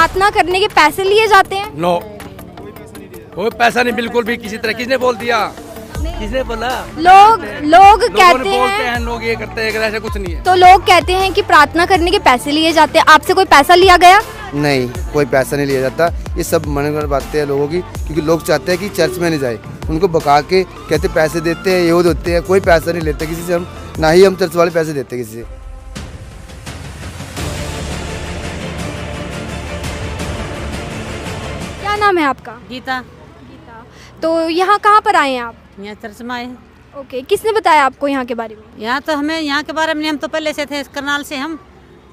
प्रार्थना करने के पैसे लिए जाते हैं? नो, कोई पैसा नहीं, बिल्कुल भी किसी तरह। किसने बोल दिया? किसने बोला? लोग कहते बोलते हैं, हैं, लोग ये करते हैं, ऐसा कुछ नहीं है। तो लोग कहते हैं कि प्रार्थना करने के पैसे लिए जाते हैं। आपसे कोई पैसा लिया गया? नहीं, कोई पैसा नहीं लिया जाता। ये सब मनगढ़ंत बातें हैं लोगों की, क्योंकि लोग चाहते हैं कि चर्च में नहीं जाए। उनको बका के कहते पैसे देते हैं, ये देते हैं। कोई पैसा नहीं लेते किसी से, हम ना ही हम चर्च वाले पैसे देते किसी से। क्या नाम है आपका? गीता। तो यहाँ कहाँ पर आए हैं आप? यहाँ चर्च में आए हैं। ओके, किसने बताया आपको यहाँ के बारे में? यहाँ तो हमें यहाँ के बारे में हम तो पहले से थे, करनाल से। हम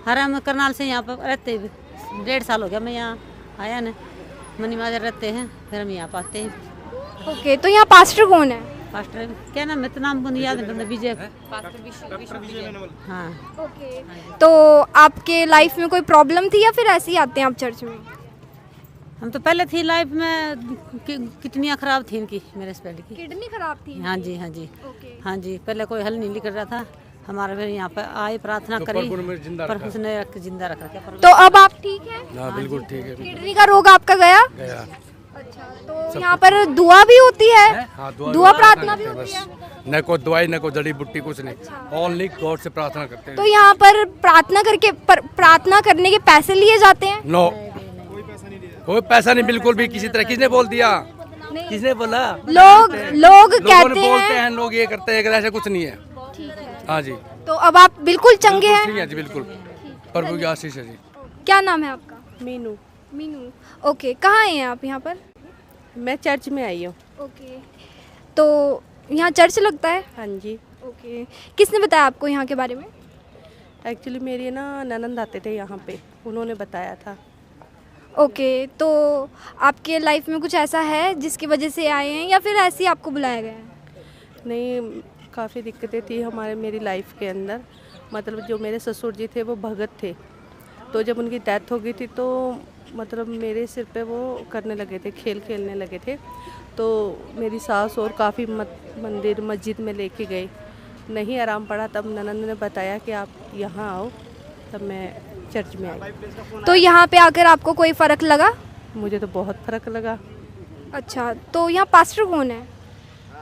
करनाल से यहाँ पर रहते 1.5 साल हो गया। मैं यहाँ आया ना, मनी माजर रहते हैं, फिर हम यहाँ पाते हैं। ओके, तो यहाँ पास्टर कौन है? पास्टर क्या नाम है, तो नाम को नहीं याद है, विजय। हाँ। ओके, तो आपके लाइफ में कोई प्रॉब्लम थी या फिर ऐसे ही आते हैं आप चर्च में? हम तो पहले थी लाइफ में किडनियाँ खराब थी इनकी, मेरे हस्बैंड की। किडनी खराब थी? हाँ जी, हाँ जी। ओके। हाँ जी, पहले कोई हल नहीं कर रहा था हमारा, फिर यहाँ पर आए, प्रार्थना करी, पर उसने जिंदा रख रखा। तो अब आप ठीक हैं? हाँ, बिल्कुल ठीक है। किडनी का रोग आपका गया? गया। अच्छा, तो यहाँ पर दुआ भी होती है? हाँ, दुआ प्रार्थना भी होती है? न कोई दवाई, न कोई जड़ी बूटी, कुछ नहीं। ओनली गॉड से प्रार्थना करते हैं। तो यहाँ पर प्रार्थना करने के पैसे लिए जाते हैं? नो, कोई पैसा नहीं, बिल्कुल भी किसी तरह। किसने बोल दिया? किसने बोला? लोग कहते बोलते हैं, हैं, लोग ये करते हैं, ऐसा कुछ नहीं है। हाँ जी। तो अब आप बिल्कुल चंगे हैं? ठीक है जी, बिल्कुल। प्रभु की आशीष है जी। क्या नाम है आपका? मीनू। मीनू। ओके, कहाँ आए हैं आप यहाँ पर? मैं चर्च में आई हूँ। ओके, तो यहाँ चर्च लगता है? हाँ जी। ओके, किसने बताया आपको यहाँ के बारे में? एक्चुअली मेरे ना ननंद आते थे यहाँ पे, उन्होंने बताया था। ओके, तो आपके लाइफ में कुछ ऐसा है जिसकी वजह से आए हैं या फिर ऐसे ही आपको बुलाया गया है? नहीं, काफ़ी दिक्कतें थी मेरी लाइफ के अंदर। मतलब जो मेरे ससुर जी थे वो भगत थे, तो जब उनकी डेथ हो गई थी तो मतलब मेरे सिर पे वो करने लगे थे, खेल खेलने लगे थे। तो मेरी सास और काफ़ी मंदिर मस्जिद में लेके गए, नहीं आराम पड़ा। तब ननंद ने बताया कि आप यहाँ आओ, तब मैं चर्च में आई। तो यहाँ पे आकर आपको कोई फ़र्क लगा? मुझे तो बहुत फ़र्क लगा। अच्छा, तो यहाँ पास्टर कौन है?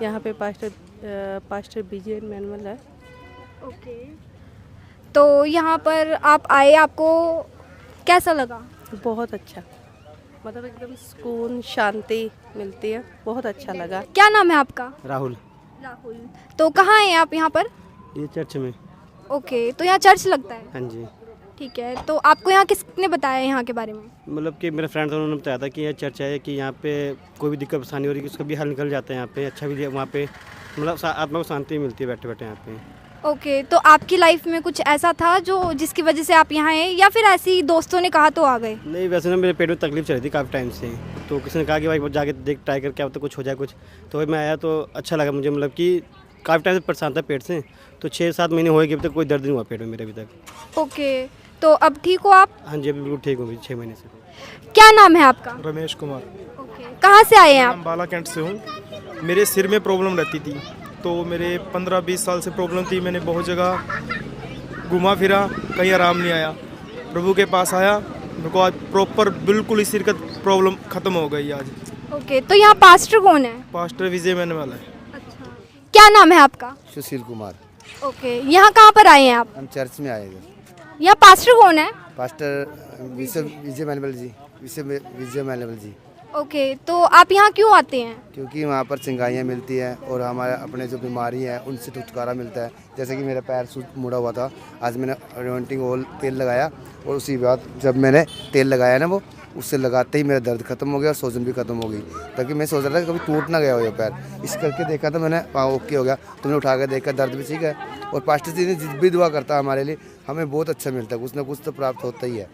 यहाँ पे पास्टर विजय मैनुअल है। ओके, तो यहाँ पर आप आए, आपको कैसा लगा? बहुत अच्छा, मतलब एकदम सुकून शांति मिलती है, बहुत अच्छा लगा। क्या नाम है आपका? राहुल। राहुल। तो कहाँ हैं आप यहाँ पर? ये चर्च में। ओके, तो यहाँ चर्च लगता है? हाँ जी। ठीक है, तो आपको यहाँ किसने बताया यहाँ के बारे में? मतलब कि मेरे फ्रेंड उन्होंने बताया था कि यह चर्च है, कि यहाँ पे कोई भी दिक्कत परेशानी हो रही है उसका भी हल निकल जाता है यहाँ पे। अच्छा भी वहाँ पे मतलब आत्मा को शांति मिलती है बैठे बैठे यहाँ पे। ओके, तो आपकी लाइफ में कुछ ऐसा था जो जिसकी वजह से आप यहाँ आए या फिर ऐसे ही दोस्तों ने कहा तो आ गए? नहीं, वैसे ना मेरे पेट में तकलीफ चल रही थी काफ़ी टाइम से, तो किसी ने कहा कि भाई जाके देख ट्राई करके अब तो कुछ हो जाए कुछ। तो भाई मैं आया तो अच्छा लगा मुझे, मतलब कि काफ़ी टाइम से परेशान था पेट से, तो 6-7 महीने हो गए, अभी तक कोई दर्द नहीं हुआ पेट में मेरे अभी तक। ओके, तो अब ठीक हो आप? हाँ जी, अभी बिल्कुल ठीक हूँ 6 महीने से। क्या नाम है आपका? रमेश कुमार। ओके, कहाँ से आए हैं आप? बाला कैंट से हूँ। मेरे सिर में प्रॉब्लम रहती थी, तो मेरे 15-20 साल से प्रॉब्लम थी। मैंने बहुत जगह घुमा फिरा, कहीं आराम नहीं आया। प्रभु के पास आया, मेरे को आज प्रॉपर बिल्कुल इस सिर का प्रॉब्लम ख़त्म हो गई आज। ओके, तो यहाँ पास्टर कौन है? पास्टर विजय मैनुअल है। अच्छा, क्या नाम है आपका? सुशील कुमार। ओके, यहाँ कहाँ पर आए हैं आप? हम चर्च में आए थे। यहाँ पास्टर कौन है? पास्टर विजय मैनुअल जी। विजय मैनुअल जी। ओके, तो आप यहाँ क्यों आते हैं? क्योंकि वहाँ पर चिंगारियाँ मिलती हैं और हमारे अपने जो बीमारी है उनसे छुटकारा मिलता है। जैसे कि मेरा पैर मुड़ा हुआ था, आज मैंने अनॉइंटिंग ऑयल तेल लगाया, और उसी बाद जब मैंने तेल लगाया ना, वो उससे लगाते ही मेरा दर्द खत्म हो गया और सोजन भी खत्म हो गई। ताकि मैं सोच रहा था कि कभी टूट ना गया हो ये पैर। इस करके देखा तो मैंने ओके हो गया, तो मैंने उठा कर देखा, दर्द भी ठीक है। और पास्टर जी ने जिस भी दुआ करता है हमारे लिए, हमें बहुत अच्छा मिलता है, कुछ ना कुछ तो प्राप्त होता ही है।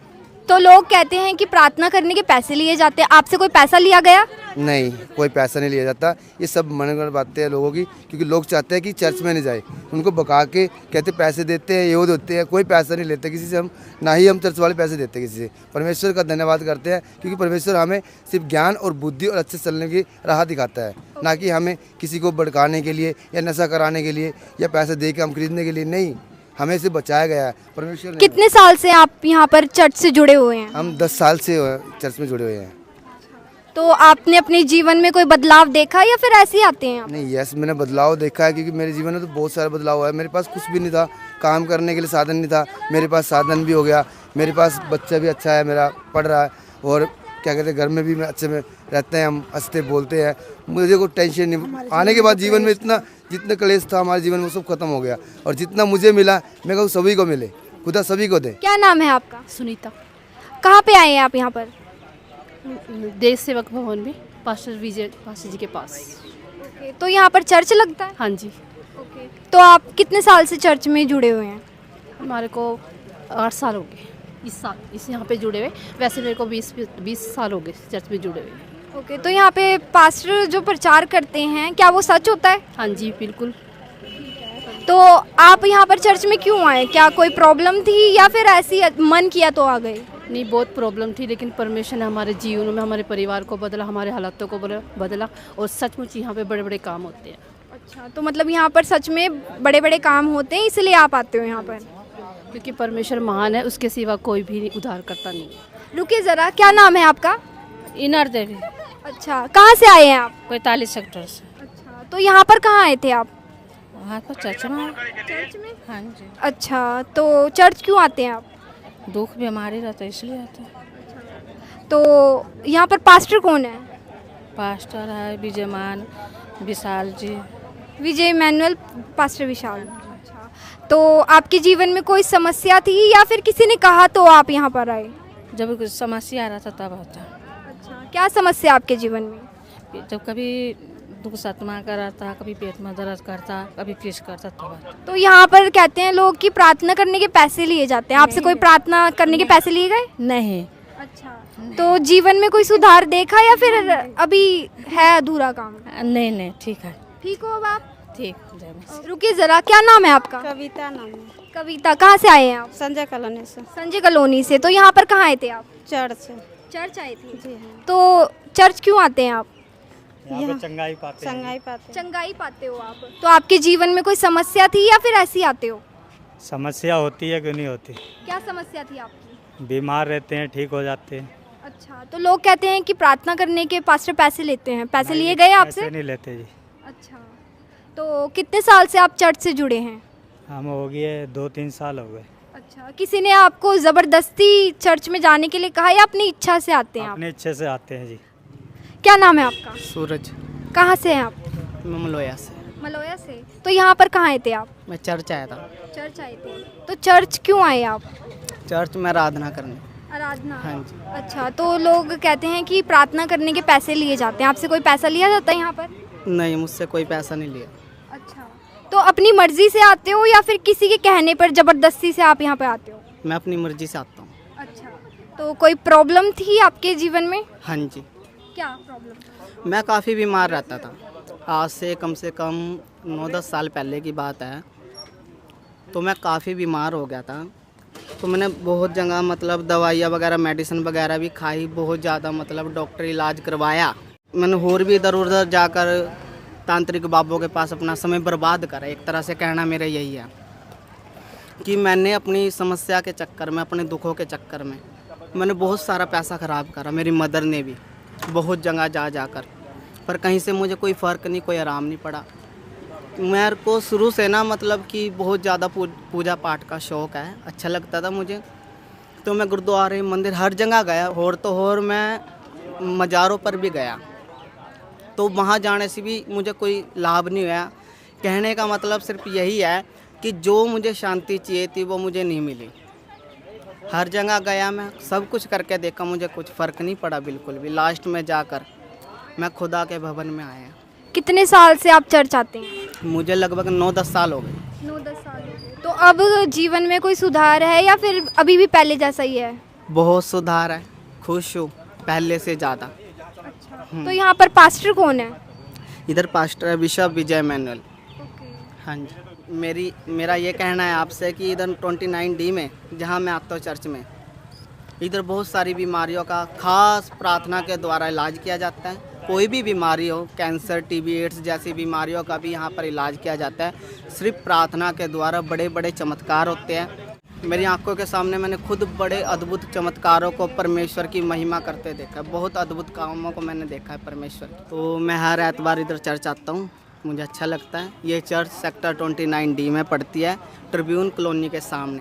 तो लोग कहते हैं कि प्रार्थना करने के पैसे लिए जाते हैं, आपसे कोई पैसा लिया गया? नहीं, कोई पैसा नहीं लिया जाता। ये सब मनगढ़ंत बातें हैं लोगों की, क्योंकि लोग चाहते हैं कि चर्च में नहीं जाए। उनको बका के कहते पैसे देते हैं, ये देते हैं। कोई पैसा नहीं लेते किसी से, हम ना ही हम चर्च वाले पैसे देते किसी से। परमेश्वर का धन्यवाद करते हैं, क्योंकि परमेश्वर हमें सिर्फ ज्ञान और बुद्धि और अच्छे चलने की राह दिखाता है, ना कि हमें किसी को भड़काने के लिए या नशा कराने के लिए या पैसे दे के हम खरीदने के लिए नहीं। हमें से बचाया गया है परमेश्वर ने। कितने साल से आप यहाँ पर चर्च से जुड़े हुए हैं? हम 10 साल से चर्च में जुड़े हुए हैं। तो आपने अपने जीवन में कोई बदलाव देखा या फिर ऐसे ही आते हैं आप? नहीं, यस, मैंने बदलाव देखा है, क्योंकि मेरे जीवन में तो बहुत सारा बदलाव हुआ है। मेरे पास कुछ भी नहीं था, काम करने के लिए साधन नहीं था, मेरे पास साधन भी हो गया। मेरे पास बच्चा भी अच्छा है, मेरा पढ़ रहा है, और क्या कहते हैं घर में भी मैं अच्छे में रहते हैं, हम हंसते बोलते हैं, मुझे कोई टेंशन नहीं। आने के बाद जीवन में इतना जितना क्लेश था हमारे जीवन में सब खत्म हो गया, और जितना मुझे मिला मैं कहूँ सभी को मिले, खुदा सभी को दे। क्या नाम है आपका? सुनीता। कहाँ पे आए हैं आप यहाँ पर? देश सेवक भवन में पास्टर विजय पास्टर जी के पास। तो यहाँ पर चर्च लगता है? हाँ जी। तो आप कितने साल से चर्च में जुड़े हुए हैं? हमारे को 8 साल हो गए इस साल इस यहाँ पे जुड़े हुए। वैसे मेरे को 20 साल हो गए चर्च में जुड़े हुए। ओके, तो यहाँ पे पास्टर जो प्रचार करते हैं क्या वो सच होता है? हाँ जी बिल्कुल। तो आप यहाँ पर चर्च में क्यों आए? क्या कोई प्रॉब्लम थी या फिर ऐसी मन किया तो आ गए? नहीं, बहुत प्रॉब्लम थी, लेकिन परमेश्वर ने हमारे जीवन में हमारे परिवार को बदला, हमारे हालातों को बदला, और सचमुच यहाँ पे बड़े बड़े काम होते हैं। अच्छा, तो मतलब यहाँ पर सच में बड़े बड़े काम होते हैं, इसलिए आप आते हो यहाँ पर? क्योंकि परमेश्वर महान है, उसके सिवा कोई भी उद्धार करता नहीं है। रुकिए ज़रा, क्या नाम है आपका? इनर देवी। अच्छा, कहाँ से आए हैं आप? 45 सेक्टर से। अच्छा, तो यहाँ पर कहाँ आए थे आप? वहाँ पर चर्च में। चर्च में? हाँ जी। अच्छा, तो चर्च क्यों आते हैं आप? दुख बीमारी रहता है इसलिए आते हैं। तो यहाँ पर पास्टर कौन है? पास्टर है विजयमान विशाल जी। विजय मैनुअल पास्टर विशाल। अच्छा, तो आपके जीवन में कोई समस्या थी या फिर किसी ने कहा तो आप यहाँ पर आए? जब कुछ समस्या आ रहा था तब आता। अच्छा, क्या समस्या आपके जीवन में? जब कभी दुख सतमा का रहता, कभी पेट में दर्द करता, कभी किस करता तब आता। तो यहाँ पर कहते हैं लोग कि प्रार्थना करने के पैसे लिए जाते हैं, आपसे कोई प्रार्थना करने के पैसे लिए गए? नहीं। अच्छा, तो जीवन में कोई सुधार देखा या फिर अभी है अधूरा काम? नहीं नहीं, ठीक है। ठीक हो अब आप? ठीक, जय मसीह। रुकिए जरा, क्या नाम है आपका? कविता नाम है। कविता, कहाँ से आए हैं आप? संजय कॉलोनी से। संजय कॉलोनी से। तो यहाँ पर कहाँ आए थे आप? चर्च। चर्च आए थे। जी हाँ। तो चर्च क्यों आते हैं आप? यहाँ चंगाई पाते हैं। चंगाई पाते हैं। चंगाई पाते हो आप? तो आपके जीवन में कोई समस्या थी या फिर ऐसे ही आते हो? समस्या होती है कि नहीं होती? क्या समस्या थी आपकी? बीमार रहते हैं, ठीक हो जाते हैं। अच्छा, तो लोग कहते हैं कि प्रार्थना करने के पास्टर पैसे लेते हैं, पैसे लिए गए आपसे? पैसे नहीं लेते जी। अच्छा, तो कितने साल से आप चर्च से जुड़े हैं? हम हो गए 2-3 साल हो गए। अच्छा, किसी ने आपको ज़बरदस्ती चर्च में जाने के लिए कहा या अपनी इच्छा से आते हैं आप? अपने इच्छे से आते हैं जी। क्या नाम है आपका? सूरज। कहाँ से हैं आप? ममलोया से। मलोया से। तो यहाँ पर कहाँ आए थे आप? मैं चर्च आया था। चर्च आए थे। तो चर्च क्यों आए आप? चर्च में आराधना करने। आराधना? हाँ जी। अच्छा, तो लोग कहते हैं कि प्रार्थना करने के पैसे लिए जाते हैं, आपसे कोई पैसा लिया जाता है यहाँ पर? नहीं, मुझसे कोई पैसा नहीं लिया। अच्छा, तो अपनी मर्जी से आते हो या फिर किसी के कहने पर ज़बरदस्ती से आप यहाँ पे आते हो? मैं अपनी मर्जी से आता हूँ। अच्छा, तो कोई प्रॉब्लम थी आपके जीवन में? हाँ जी। क्या प्रॉब्लम? मैं काफ़ी बीमार रहता था। आज से कम 9-10 साल पहले की बात है। तो मैं काफ़ी बीमार हो गया था। तो मैंने बहुत जगह मतलब दवाइयाँ वगैरह मेडिसिन वगैरह भी खाई, बहुत ज़्यादा मतलब डॉक्टर इलाज करवाया। मैंने और भी इधर उधर जाकर तांत्रिक बाबों के पास अपना समय बर्बाद करा। एक तरह से कहना मेरा यही है कि मैंने अपनी समस्या के चक्कर में, अपने दुखों के चक्कर में मैंने बहुत सारा पैसा ख़राब करा। मेरी मदर ने भी बहुत जगह जाकर, पर कहीं से मुझे कोई फ़र्क नहीं, कोई आराम नहीं पड़ा। मेरे को शुरू से ना मतलब कि बहुत ज़्यादा पूजा पाठ का शौक़ है, अच्छा लगता था मुझे। तो मैं गुरुद्वारे मंदिर हर जगह गया, और मैं मज़ारों पर भी गया। तो वहाँ जाने से भी मुझे कोई लाभ नहीं हुआ। कहने का मतलब सिर्फ यही है कि जो मुझे शांति चाहिए थी वो मुझे नहीं मिली। हर जगह गया, मैं सब कुछ करके देखा, मुझे कुछ फ़र्क नहीं पड़ा बिल्कुल भी। लास्ट में जाकर मैं खुदा के भवन में आया। कितने साल से आप चर्च आते हैं? मुझे लगभग 9-10 साल हो गए। 9-10 साल हो गए। तो अब जीवन में कोई सुधार है या फिर अभी भी पहले जैसा ही है? बहुत सुधार है, खुश हूँ पहले से ज़्यादा। अच्छा, तो यहाँ पर पास्टर कौन है? इधर पास्टर है बिशप विजय मैनुअल। हाँ जी। मेरा ये कहना है आपसे कि इधर 29D में जहाँ मैं आता हूँ चर्च में, इधर बहुत सारी बीमारियों का खास प्रार्थना के द्वारा इलाज किया जाता है। कोई भी बीमारी हो, कैंसर, टीबी, एड्स जैसी बीमारियों का भी यहाँ पर इलाज किया जाता है। सिर्फ प्रार्थना के द्वारा बड़े बड़े चमत्कार होते हैं। मेरी आंखों के सामने मैंने खुद बड़े अद्भुत चमत्कारों को परमेश्वर की महिमा करते देखा है। बहुत अद्भुत कामों को मैंने देखा है परमेश्वर की। तो मैं हर एतवार इधर चर्च आता हूँ, मुझे अच्छा लगता है। ये चर्च सेक्टर 29D में पड़ती है, ट्रिब्यून कॉलोनी के सामने।